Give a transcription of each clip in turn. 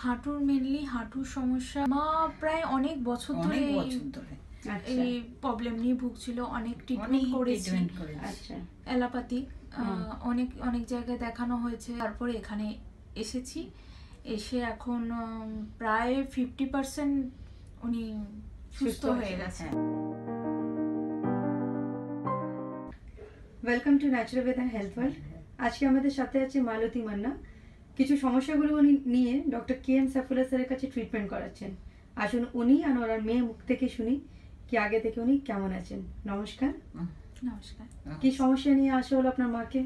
হাঁটুর মেনলি হাঁটুর সমস্যা। মা প্রায় অনেক বছর ধরে এই প্রবলেম নিয়ে ভুগছিল, অনেক ট্রিটমেন্ট করেছি, অ্যালোপ্যাথি অনেক অনেক জায়গায় দেখানো হয়েছে। তারপরে এখানে এসেছি, এসে এখন প্রায় 50% উনি সুস্থ হয়ে গেছে। Welcome to natural wealth and health world. আজকে আমাদের সাথে আছে মালতী মান্না। কিছু সমস্যাগুলো উনি নিয়ে ডক্টর কে.এম. সাইফুল্লাহ স্যারের কাছে ট্রিটমেন্ট করাচ্ছেন। আসুন উনি আর ওনার মেয়ে মুখ থেকে শুনি কি আগে থেকে উনি কেমন আছেন। নমস্কার। নমস্কার। কি সমস্যা নিয়ে আসা হলো আপনার মাকে?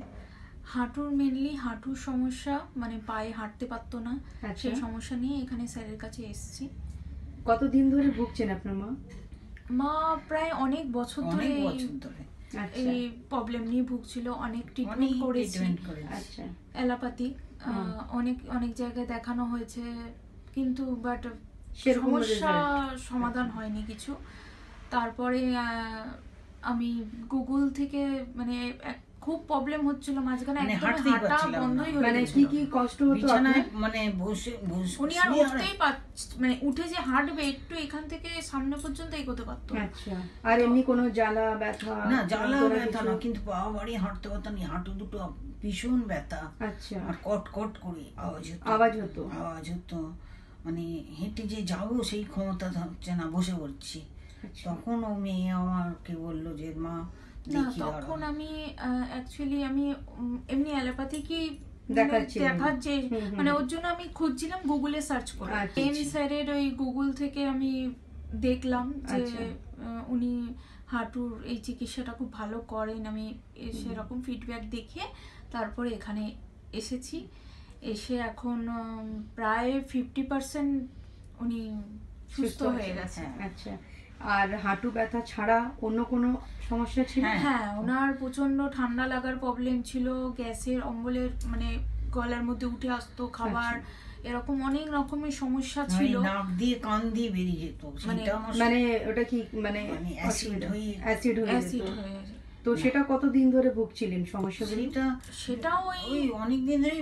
হাঁটুর মেনলি হাঁটুর সমস্যা, মানে পায়ে হাঁটতে পারতো না, সেই সমস্যা নিয়ে এখানে স্যারের কাছে এসেছি। কতদিন ধরে ভুগছেন আপনার মা? মা প্রায় অনেক বছর ধরে এই প্রবলেম নিয়ে ভুগছিল, অনেক ট্রিটমেন্ট করেছি, অ্যালোপ্যাথি অনেক অনেক জায়গায় দেখানো হয়েছে, কিন্তু বাট সমস্যা সমাধান হয়নি কিছু। তারপরে আমি গুগল থেকে, মানে খুব প্রবলেম হচ্ছিল মাঝখানে, একদম হাঁটা বন্ধই হয়ে গেছিল। কি কি কষ্ট হতো আপনার? মানে বসে উনি আর উঠতেই মানে উঠে যে হাঁটবে একটু এখান থেকে সামনে পর্যন্ত এগোতে পারতো। আচ্ছা, আর এমনি কোনো জ্বালা ব্যথা? না, জ্বালা ব্যথা না, কিন্তু পা বাড়ি হাঁটতে পারতাম না, হাঁটু দুটো ভীষণ ব্যথা। আচ্ছা, আর কট কট করে আওয়াজ হতো, মানে হেঁটে যে যাবো সেই ক্ষমতা থাকছে না, বসে পড়ছি। তখন ও মেয়ে আমাকে বললো যে মা, তখন আমি অ্যাকচুয়ালি আমি এমনি অ্যালোপ্যাথি কি দেখাচ্ছে, মানে ওর জন্য আমি খুঁজছিলাম গুগলে সার্চ করে। এম স্যারের ওই গুগল থেকে আমি দেখলাম যে উনি হাঁটুর এই চিকিৎসাটা খুব ভালো করেন। আমি সেরকম ফিডব্যাক দেখে তারপরে এখানে এসেছি, এসে এখন প্রায় 50% উনি সুস্থ হয়ে গেছে। আচ্ছা, আর হাঁটু ব্যথা ছাড়া অন্য কোনো সমস্যা ছিল? হ্যাঁ, ওনার প্রচন্ড ঠান্ডা লাগার প্রবলেম ছিল, গ্যাসের অম্বলের, মানে গলার মধ্যে উঠে আসতো খাবার, এরকম অনেক রকমের সমস্যা ছিল। নাক দিয়ে কান দিয়ে বেরিয়ে যেত, মানে ওটা কি মানে অ্যাসিড হয়ে যেত। তো সেটা কতদিন ধরে ভুগছিলেন সমস্যাগুলো? সেটাও ওই অনেক দিন ধরেই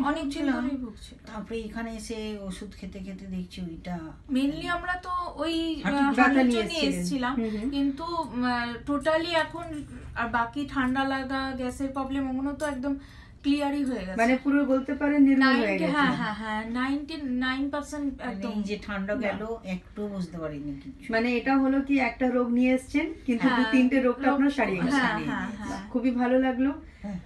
ভুগছিল। তারপরে এখানে এসে ওষুধ খেতে খেতে দেখছি ওইটা মেইনলি আমরা তো ওই হাঁটুর জন্য এসেছিলাম, কিন্তু টোটালি এখন আর বাকি ঠান্ডা লাগা, গ্যাসের প্রবলেম, ওগুলো তো একদম ক্লিয়ারই হয়ে গেছে, মানে পুরো বলতে পারেন নির্মূল হয়ে গেছে। হ্যাঁ 99% একদম। এই যে ঠান্ডা গেল একটু বুঝতে পারিনি কিছু। মানে এটা হলো কি একটা রোগ নিয়ে এসেছেন, কিন্তু 2-3টে রোগটা আপনার সারিয়ে গেছে। খুবই ভালো লাগলো।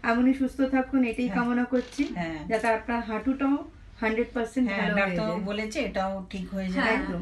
এমনই সুস্থ থাকুন, এটাই কামনা করছি, যাতে আপনার হাঁটুটাও 100% ভালো হয়ে যায়। ডাক্তার বলেছে এটাও ঠিক হয়ে যায়। একদম।